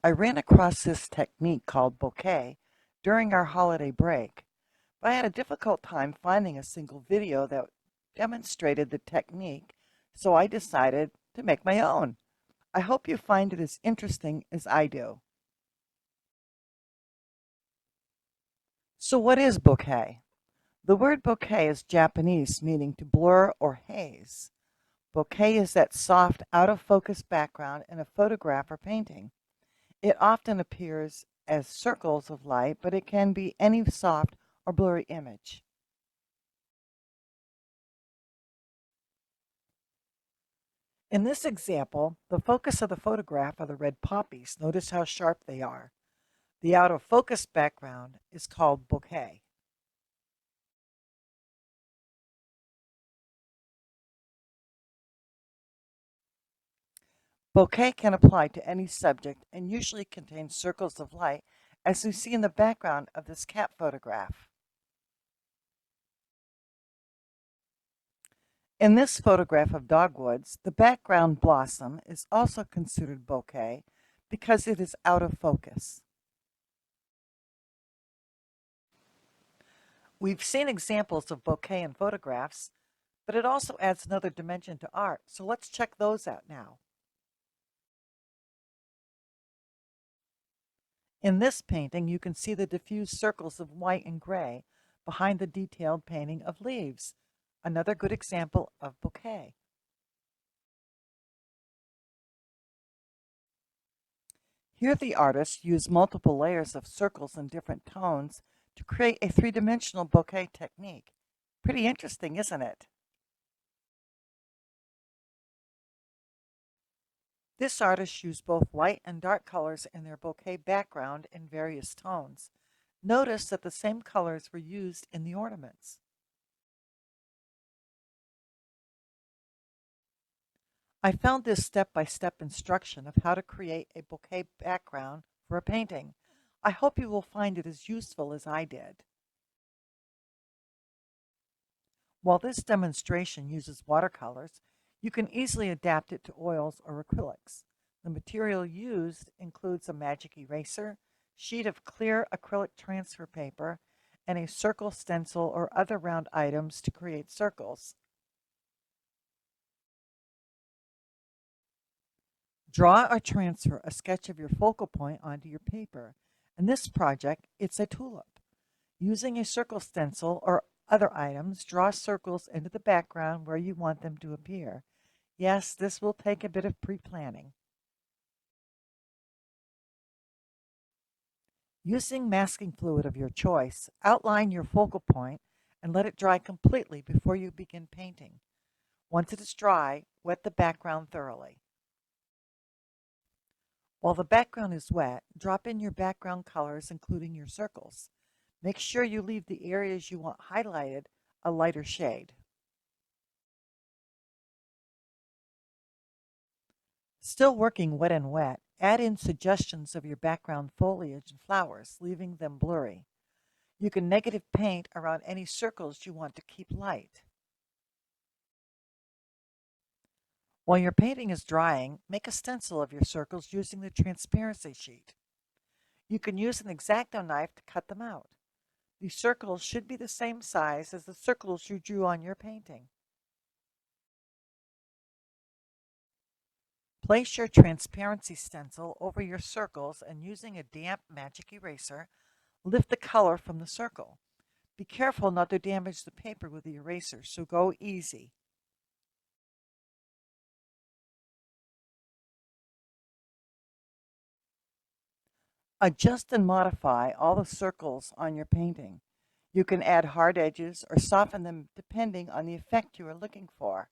I ran across this technique called bokeh during our holiday break, but I had a difficult time finding a single video that demonstrated the technique, so I decided to make my own. I hope you find it as interesting as I do. So, what is bokeh? The word bokeh is Japanese, meaning to blur or haze. Bokeh is that soft, out of focus background in a photograph or painting. It often appears as circles of light, but it can be any soft or blurry image. In this example, the focus of the photograph are the red poppies. Notice how sharp they are. The out of focus background is called bokeh. Bokeh can apply to any subject and usually contains circles of light, as you see in the background of this cat photograph. In this photograph of dogwoods, the background blossom is also considered bokeh because it is out of focus. We've seen examples of bokeh in photographs, but it also adds another dimension to art, so let's check those out now. In this painting, you can see the diffuse circles of white and gray behind the detailed painting of leaves, another good example of bokeh. Here the artist used multiple layers of circles in different tones to create a three-dimensional bokeh technique. Pretty interesting, isn't it? This artist used both light and dark colors in their bouquet background in various tones. Notice that the same colors were used in the ornaments. I found this step-by-step instruction of how to create a bouquet background for a painting. I hope you will find it as useful as I did. While this demonstration uses watercolors, you can easily adapt it to oils or acrylics. The material used includes a magic eraser, sheet of clear acrylic transfer paper, and a circle stencil or other round items to create circles. Draw or transfer a sketch of your focal point onto your paper. In this project, it's a tulip. Using a circle stencil or other items, draw circles into the background where you want them to appear. Yes, this will take a bit of pre-planning. Using masking fluid of your choice, outline your focal point and let it dry completely before you begin painting. Once it is dry, wet the background thoroughly. While the background is wet, drop in your background colors, including your circles. Make sure you leave the areas you want highlighted a lighter shade. Still working wet and wet, add in suggestions of your background foliage and flowers, leaving them blurry. You can negative paint around any circles you want to keep light. While your painting is drying, make a stencil of your circles using the transparency sheet. You can use an X-Acto knife to cut them out. These circles should be the same size as the circles you drew on your painting. Place your transparency stencil over your circles and using a damp magic eraser, lift the color from the circle. Be careful not to damage the paper with the eraser, so go easy. Adjust and modify all the circles on your painting. You can add hard edges or soften them depending on the effect you are looking for.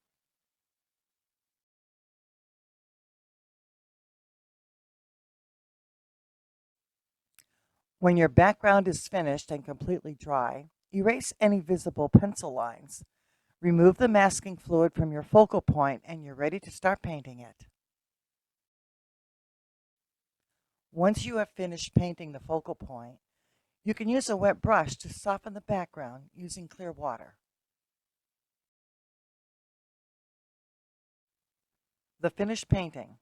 When your background is finished and completely dry, erase any visible pencil lines. Remove the masking fluid from your focal point and you're ready to start painting it. Once you have finished painting the focal point, you can use a wet brush to soften the background using clear water. The finished painting.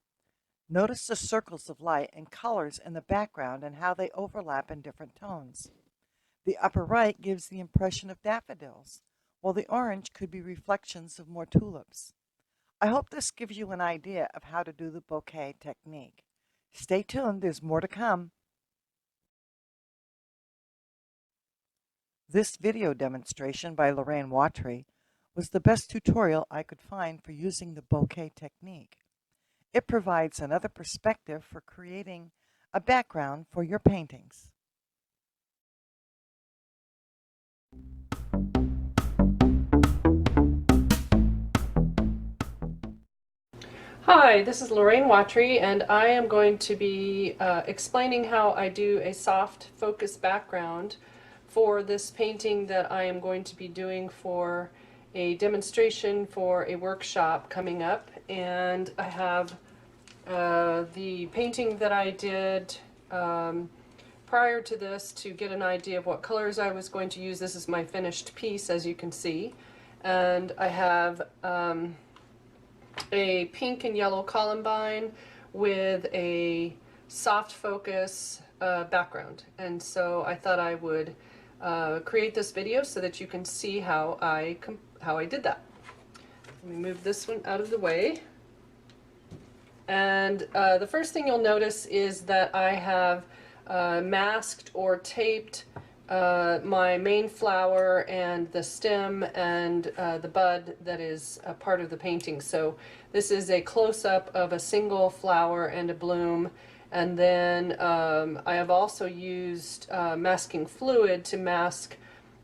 Notice the circles of light and colors in the background and how they overlap in different tones. The upper right gives the impression of daffodils, while the orange could be reflections of more tulips. I hope this gives you an idea of how to do the bouquet technique. Stay tuned, there's more to come. This video demonstration by Lorraine Watry was the best tutorial I could find for using the bouquet technique. It provides another perspective for creating a background for your paintings. Hi, this is Lorraine Watry, and I am going to be explaining how I do a soft focus background for this painting that I am going to be doing for a demonstration for a workshop coming up. And I have the painting that I did prior to this to get an idea of what colors I was going to use. This is my finished piece, as you can see. And I have a pink and yellow columbine with a soft focus background. And so I thought I would create this video so that you can see how I did that. Let me move this one out of the way. And the first thing you'll notice is that I have masked or taped my main flower and the stem and the bud that is a part of the painting. So this is a close-up of a single flower and a bloom. And then I have also used masking fluid to mask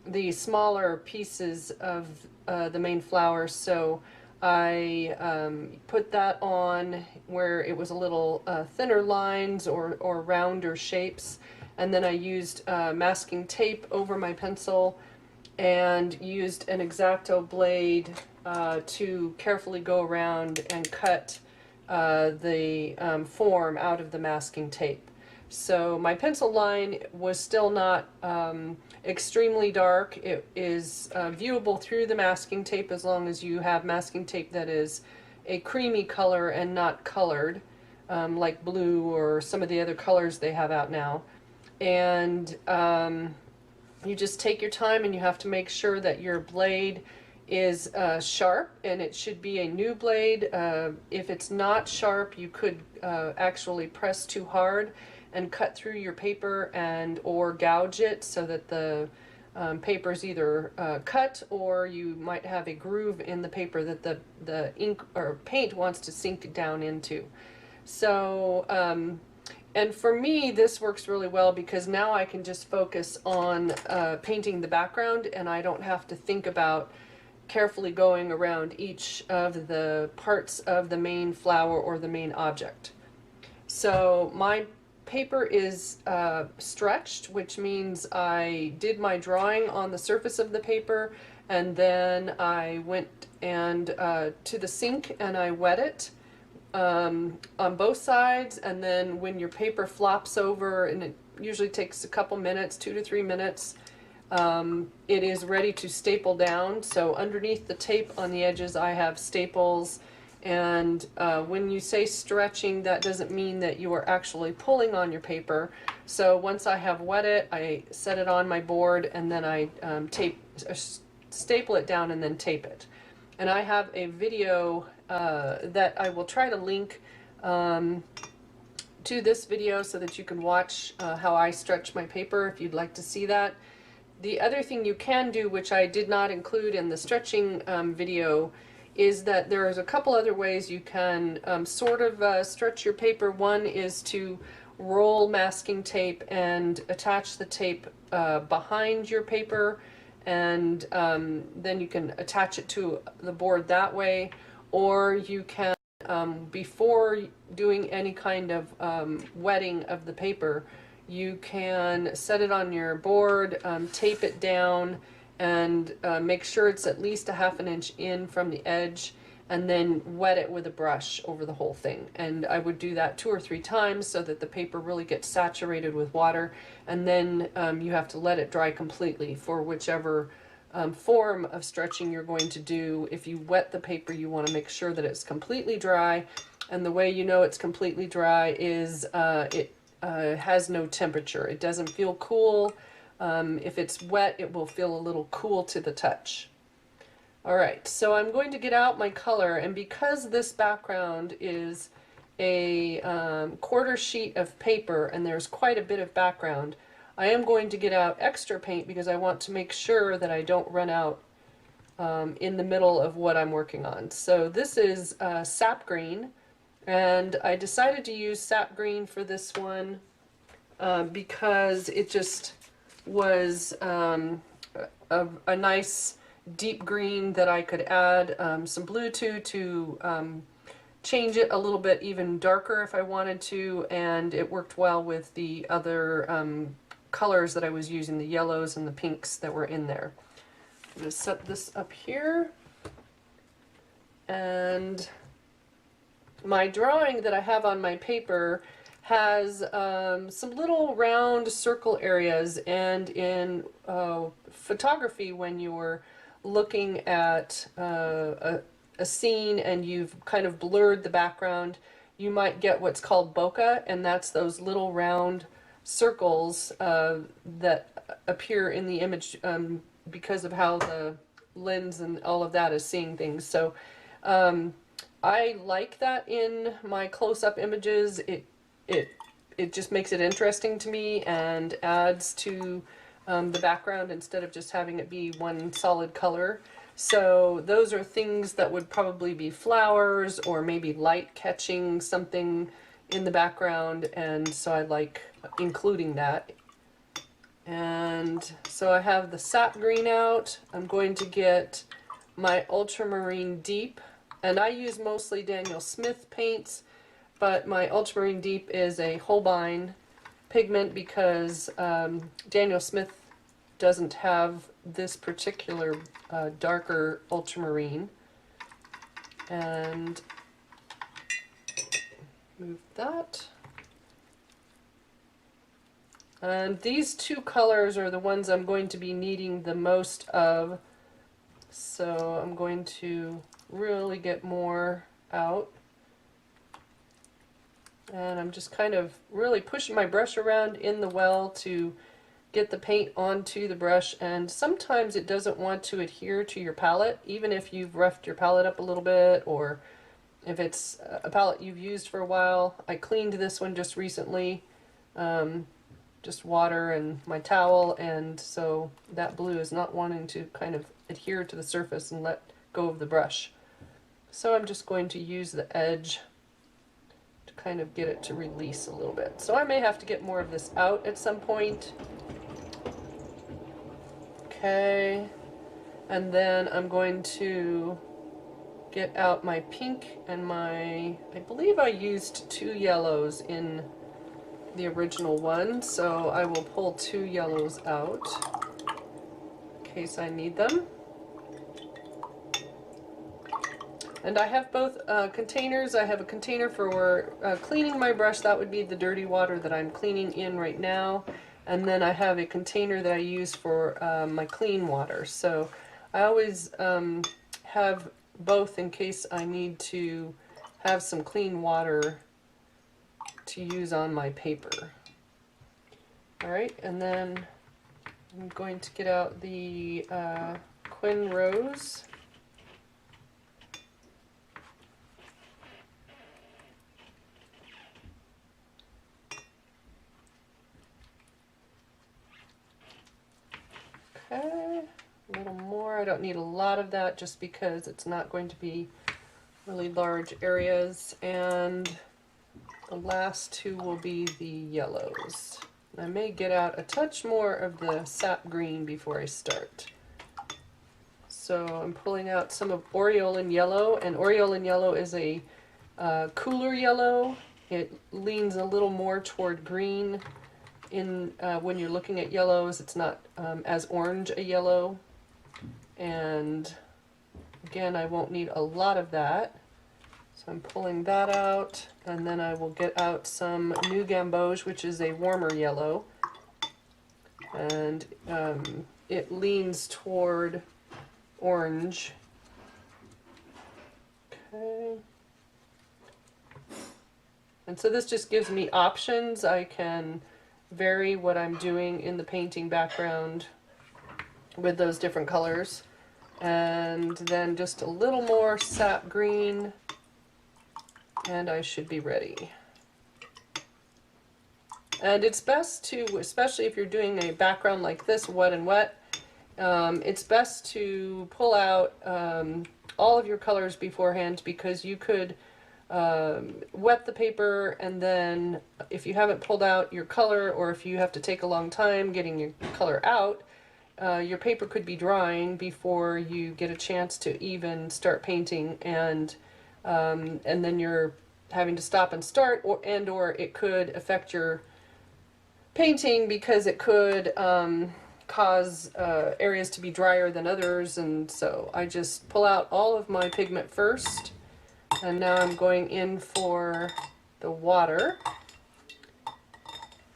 the smaller pieces of the main flower. So I put that on where it was a little thinner lines or rounder shapes. And then I used masking tape over my pencil and used an X-Acto blade to carefully go around and cut the form out of the masking tape. So my pencil line was still not extremely dark. It is viewable through the masking tape as long as you have masking tape that is a creamy color and not colored, like blue or some of the other colors they have out now. And you just take your time, and you have to make sure that your blade is sharp, and it should be a new blade. If it's not sharp, you could actually press too hard and cut through your paper and or gouge it so that the paper is either cut, or you might have a groove in the paper that the ink or paint wants to sink down into. So and for me, this works really well because now I can just focus on painting the background, and I don't have to think about carefully going around each of the parts of the main flower or the main object. So my paper is stretched, which means I did my drawing on the surface of the paper, and then I went and to the sink and I wet it on both sides. And then when your paper flops over, and it usually takes a couple minutes, 2 to 3 minutes, it is ready to staple down. So underneath the tape on the edges I have staples. And when you say stretching, that doesn't mean that you are actually pulling on your paper. So once I have wet it, I set it on my board, and then I staple it down and then tape it. And I have a video that I will try to link to this video so that you can watch how I stretch my paper if you'd like to see that. The other thing you can do, which I did not include in the stretching video, is that there is a couple other ways you can sort of stretch your paper. One is to roll masking tape and attach the tape behind your paper, and then you can attach it to the board that way. Or you can, before doing any kind of wetting of the paper, you can set it on your board, tape it down, and make sure it's at least a ½ inch in from the edge, and then wet it with a brush over the whole thing. And I would do that 2 or 3 times so that the paper really gets saturated with water, and then you have to let it dry completely for whichever form of stretching you're going to do. If you wet the paper, you want to make sure that it's completely dry, And the way you know it's completely dry is it has no temperature. It doesn't feel cool. If it's wet, it will feel a little cool to the touch. All right, so I'm going to get out my color, and because this background is a quarter sheet of paper and there's quite a bit of background, I am going to get out extra paint because I want to make sure that I don't run out in the middle of what I'm working on. So this is sap green, and I decided to use sap green for this one because it just was a nice deep green that I could add some blue to change it a little bit even darker if I wanted to, and it worked well with the other colors that I was using, the yellows and the pinks that were in there. I'm going to set this up here, and my drawing that I have on my paper has some little round circle areas, and in photography, when you're looking at a scene and you've kind of blurred the background, you might get what's called bokeh, and that's those little round circles that appear in the image because of how the lens and all of that is seeing things. So I like that in my close-up images. It just makes it interesting to me and adds to the background instead of just having it be one solid color. So those are things that would probably be flowers or maybe light catching something in the background, and so I like including that. And so I have the sap green out. I'm going to get my ultramarine deep, and I use mostly Daniel Smith paints, but my ultramarine deep is a Holbein pigment because Daniel Smith doesn't have this particular darker ultramarine. And move that. And these two colors are the ones I'm going to be needing the most of, so I'm going to really get more out. And I'm just kind of really pushing my brush around in the well to get the paint onto the brush, and sometimes it doesn't want to adhere to your palette, even if you've roughed your palette up a little bit, or if it's a palette you've used for a while. I cleaned this one just recently, just water and my towel, and so that blue is not wanting to kind of adhere to the surface and let go of the brush. So I'm just going to use the edge to kind of get it to release a little bit. So I may have to get more of this out at some point. Okay, and then I'm going to get out my pink and I believe I used 2 yellows in the original one, so I will pull 2 yellows out in case I need them. And I have both containers. I have a container for cleaning my brush. That would be the dirty water that I'm cleaning in right now. And then I have a container that I use for my clean water. So I always have both in case I need to have some clean water to use on my paper. Alright, and then I'm going to get out the Quin Rose. Okay, a little more. I don't need a lot of that just because it's not going to be really large areas. And the last 2 will be the yellows. I may get out a touch more of the sap green before I start. So I'm pulling out some of Aureolin Yellow, and Aureolin Yellow is a cooler yellow. It leans a little more toward green. When you're looking at yellows, it's not as orange a yellow. And again, I won't need a lot of that. So I'm pulling that out, and then I will get out some New Gamboge, which is a warmer yellow. And it leans toward orange. Okay. And so this just gives me options. I can vary what I'm doing in the painting background with those different colors. And then just a little more sap green, and I should be ready. And it's best to, especially if you're doing a background like this, wet and wet, it's best to pull out all of your colors beforehand, because you could wet the paper, and then if you haven't pulled out your color, or if you have to take a long time getting your color out, your paper could be drying before you get a chance to even start painting, and then you're having to stop and start, or it could affect your painting, because it could cause areas to be drier than others. And so I just pull out all of my pigment first, and now I'm going in for the water,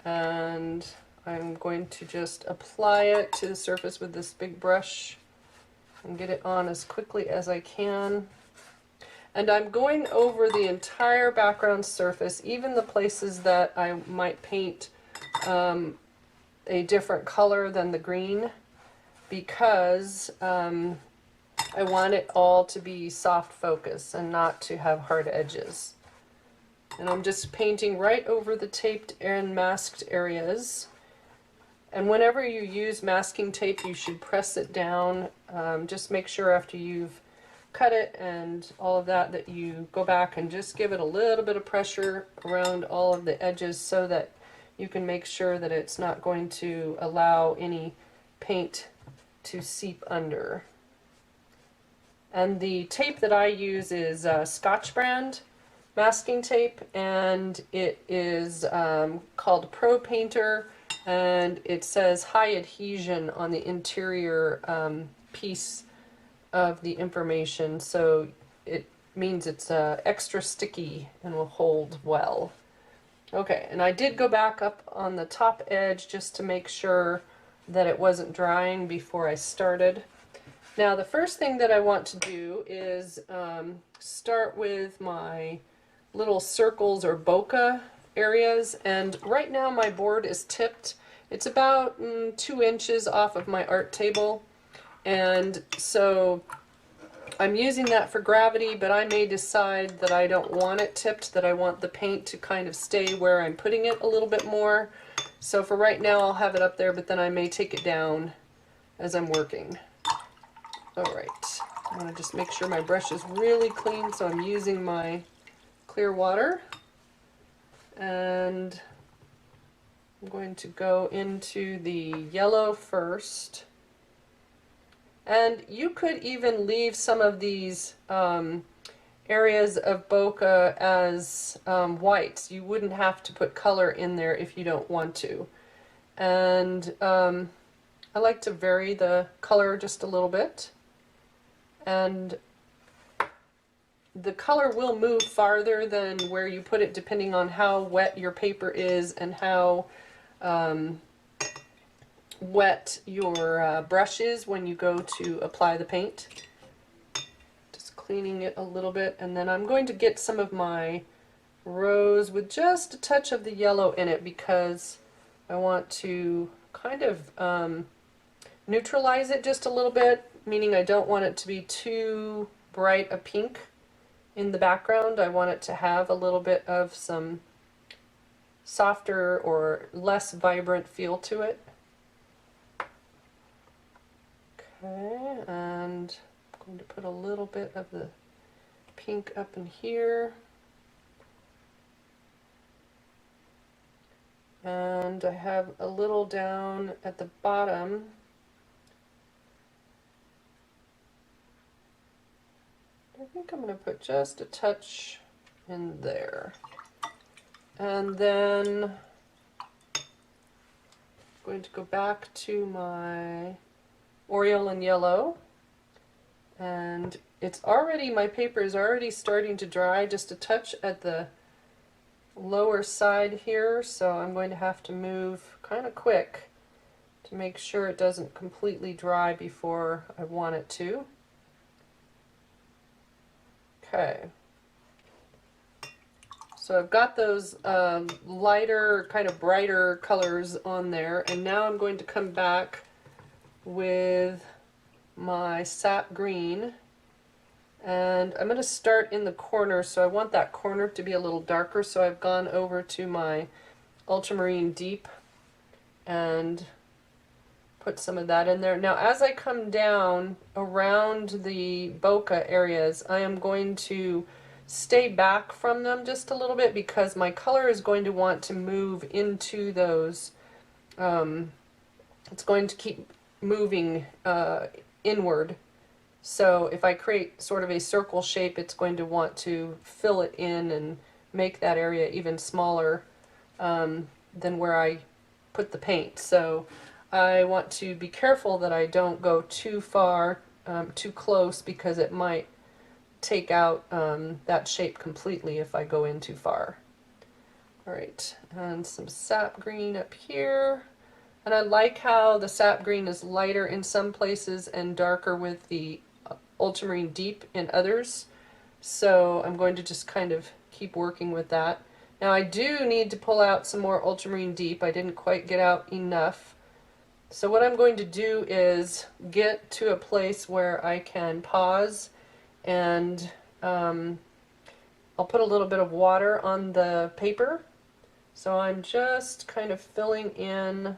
and I'm going to just apply it to the surface with this big brush and get it on as quickly as I can. And I'm going over the entire background surface, even the places that I might paint a different color than the green, because I want it all to be soft focus and not to have hard edges. And I'm just painting right over the taped and masked areas. And whenever you use masking tape, you should press it down. Just make sure after you've cut it and all of that, that you go back and just give it a little bit of pressure around all of the edges, so that you can make sure that it's not going to allow any paint to seep under. And the tape that I use is Scotch brand masking tape, and it is called Pro Painter, and it says high adhesion on the interior piece of the information, so it means it's extra sticky and will hold well. Okay, and I did go back up on the top edge just to make sure that it wasn't drying before I started. Now the first thing that I want to do is start with my little circles or bokeh areas, and right now my board is tipped. It's about 2 inches off of my art table, and so I'm using that for gravity, but I may decide that I don't want it tipped, that I want the paint to kind of stay where I'm putting it a little bit more. So for right now I'll have it up there, but then I may take it down as I'm working. Alright, I want to just make sure my brush is really clean, so I'm using my clear water. And I'm going to go into the yellow first. And you could even leave some of these areas of bokeh as whites. You wouldn't have to put color in there if you don't want to. And I like to vary the color just a little bit. And the color will move farther than where you put it, depending on how wet your paper is and how wet your brush is when you go to apply the paint. Just cleaning it a little bit, and then I'm going to get some of my rose with just a touch of the yellow in it, because I want to kind of neutralize it just a little bit, meaning I don't want it to be too bright a pink in the background. I want it to have a little bit of some softer or less vibrant feel to it. Okay, and I'm going to put a little bit of the pink up in here. And I have a little down at the bottom. I think I'm going to put just a touch in there. And then I'm going to go back to my Oriole yellow, and it's already, my paper is already starting to dry just a touch at the lower side here, so I'm going to have to move kind of quick to make sure it doesn't completely dry before I want it to. Okay, So I've got those lighter, kind of brighter colors on there, and now I'm going to come back with my sap green, and I'm going to start in the corner, so I want that corner to be a little darker, so I've gone over to my ultramarine deep and put some of that in there. Now as I come down around the bokeh areas, I am going to stay back from them just a little bit because my color is going to want to move into those. It's going to keep moving inward. So if I create sort of a circle shape, it's going to want to fill it in and make that area even smaller than where I put the paint. So I want to be careful that I don't go too far, too close, because it might take out that shape completely if I go in too far. Alright, and some sap green up here. And I like how the sap green is lighter in some places and darker with the ultramarine deep in others. So I'm going to just kind of keep working with that. Now I do need to pull out some more ultramarine deep. I didn't quite get out enough. So what I'm going to do is get to a place where I can pause, and I'll put a little bit of water on the paper. So I'm just kind of filling in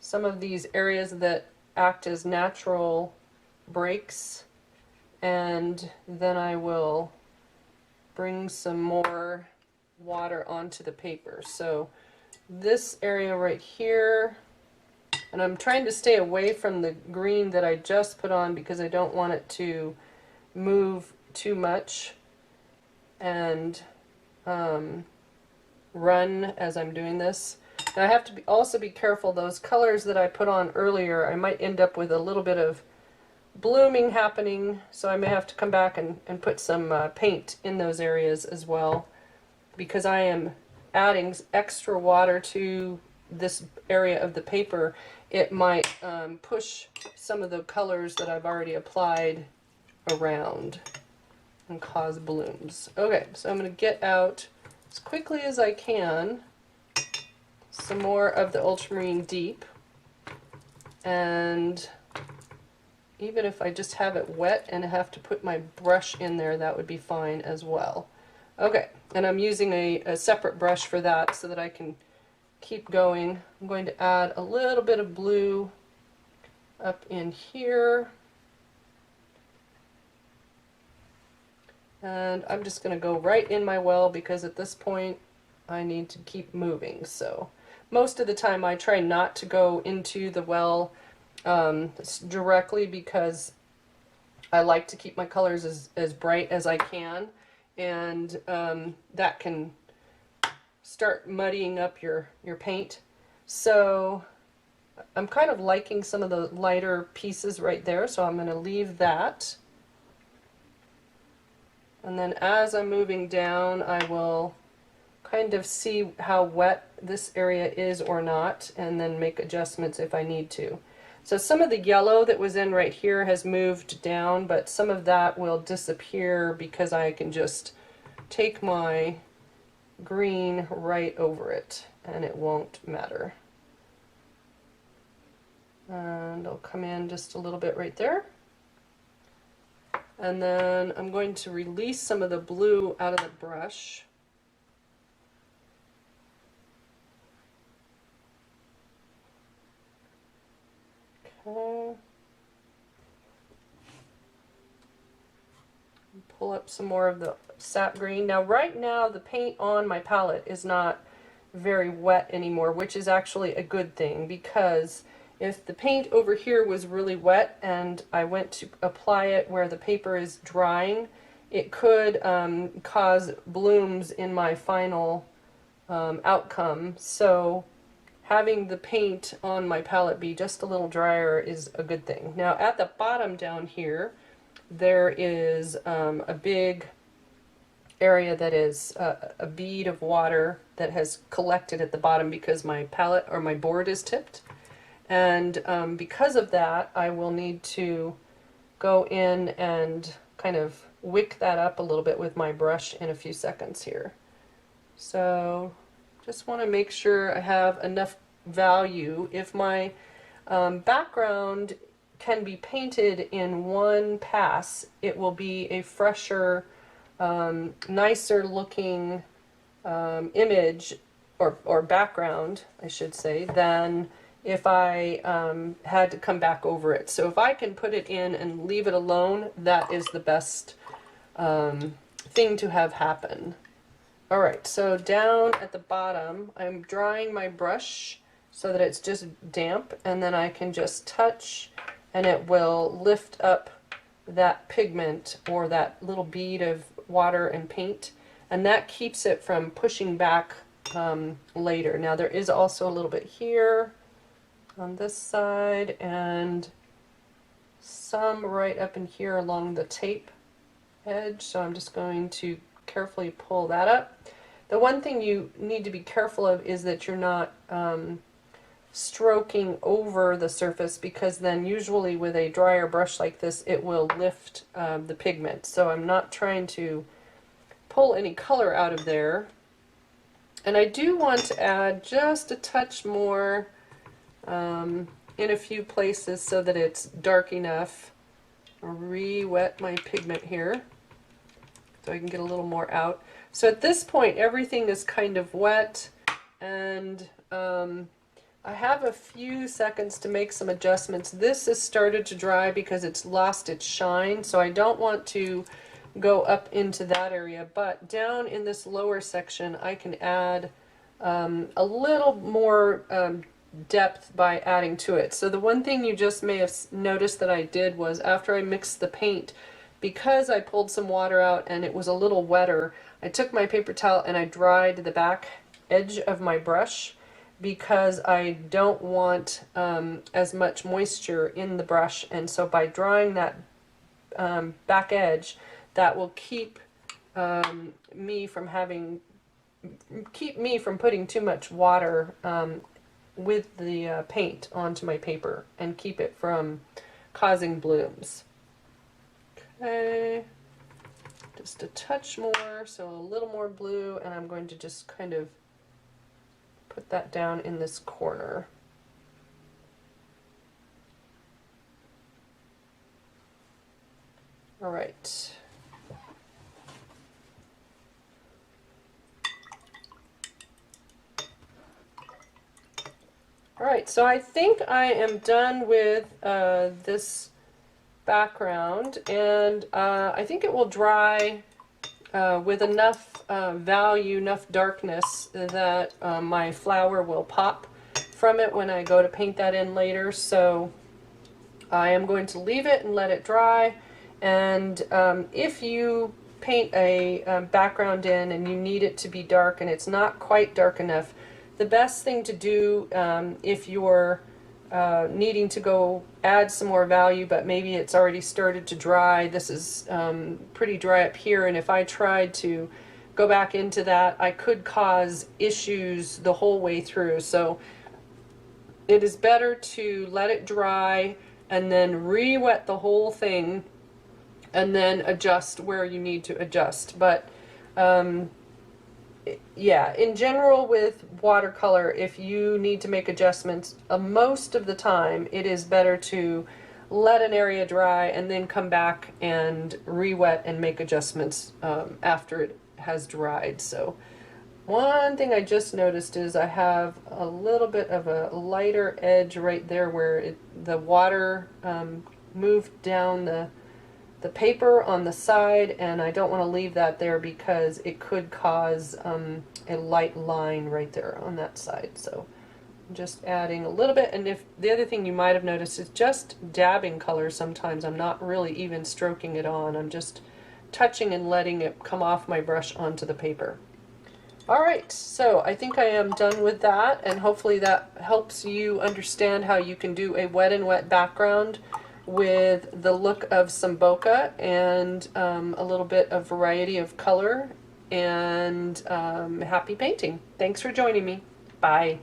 some of these areas that act as natural breaks, and then I will bring some more water onto the paper. So this area right here, and I'm trying to stay away from the green that I just put on because I don't want it to move too much and run as I'm doing this. Now I have to also be careful, those colors that I put on earlier, I might end up with a little bit of blooming happening, so I may have to come back and put some paint in those areas as well, because I am adding extra water to this area of the paper. It might push some of the colors that I've already applied around and cause blooms. Okay, so I'm going to get out as quickly as I can some more of the ultramarine deep, and even if I just have it wet and I have to put my brush in there, that would be fine as well. Okay, and I'm using a separate brush for that so that I can keep going. I'm going to add a little bit of blue up in here. And I'm just going to go right in my well because at this point I need to keep moving. So most of the time I try not to go into the well directly because I like to keep my colors as bright as I can, and that can start muddying up your paint. So I'm kind of liking some of the lighter pieces right there, so I'm going to leave that. And then as I'm moving down, I will kind of see how wet this area is or not, and then make adjustments if I need to. So some of the yellow that was in right here has moved down, but some of that will disappear because I can just take my green right over it and it won't matter. And I'll come in just a little bit right there. And then I'm going to release some of the blue out of the brush. Okay. Pull up some more of the sap green. Now right now the paint on my palette is not very wet anymore, which is actually a good thing, because if the paint over here was really wet and I went to apply it where the paper is drying, it could cause blooms in my final outcome. So having the paint on my palette be just a little drier is a good thing. Now at the bottom down here, there is a big area that is a bead of water that has collected at the bottom because my palette or my board is tipped. And because of that, I will need to go in and kind of wick that up a little bit with my brush in a few seconds here. So just want to make sure I have enough value. If my background can be painted in one pass, it will be a fresher, nicer looking image or background, I should say, than if I had to come back over it. So if I can put it in and leave it alone, that is the best thing to have happen. Alright, so down at the bottom, I'm drying my brush so that it's just damp, and then I can just touch and it will lift up that pigment or that little bead of water and paint, and that keeps it from pushing back later. Now there is also a little bit here on this side and some right up in here along the tape edge, so I'm just going to carefully pull that up. The one thing you need to be careful of is that you're not stroking over the surface, because then usually with a drier brush like this it will lift the pigment. So I'm not trying to pull any color out of there. And I do want to add just a touch more in a few places so that it's dark enough. I'll re-wet my pigment here so I can get a little more out. So at this point everything is kind of wet, and I have a few seconds to make some adjustments. This has started to dry because it's lost its shine, so I don't want to go up into that area, but down in this lower section I can add a little more depth by adding to it. So the one thing you just may have noticed that I did was, after I mixed the paint, because I pulled some water out and it was a little wetter, I took my paper towel and I dried the back edge of my brush, because I don't want as much moisture in the brush, and so by drying that back edge, that will keep me from putting too much water with the paint onto my paper, and keep it from causing blooms. Okay, just a touch more, so a little more blue, and I'm going to just kind of put that down in this corner. All right. All right, so I think I am done with this background, and I think it will dry with enough value, enough darkness that my flower will pop from it when I go to paint that in later. So I am going to leave it and let it dry, and if you paint a background in and you need it to be dark and it's not quite dark enough, the best thing to do if you're needing to go add some more value, but maybe it's already started to dry. This is pretty dry up here, and if I tried to go back into that, I could cause issues the whole way through. So it is better to let it dry and then re-wet the whole thing, and then adjust where you need to adjust. But yeah, in general with watercolor, if you need to make adjustments, most of the time it is better to let an area dry and then come back and re-wet and make adjustments after it has dried. So one thing I just noticed is I have a little bit of a lighter edge right there where the water moved down the paper on the side, and I don't want to leave that there because it could cause a light line right there on that side. So I'm just adding a little bit, and if the other thing you might have noticed is just dabbing color sometimes. I'm not really even stroking it on. I'm just touching and letting it come off my brush onto the paper. Alright, so I think I am done with that, and hopefully that helps you understand how you can do a wet and wet background with the look of some bokeh and a little bit of variety of color, and happy painting. Thanks for joining me. Bye.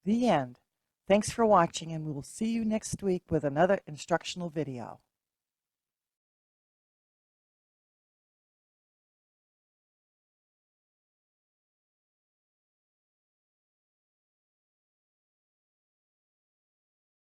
The end. Thanks for watching, and we will see you next week with another instructional video.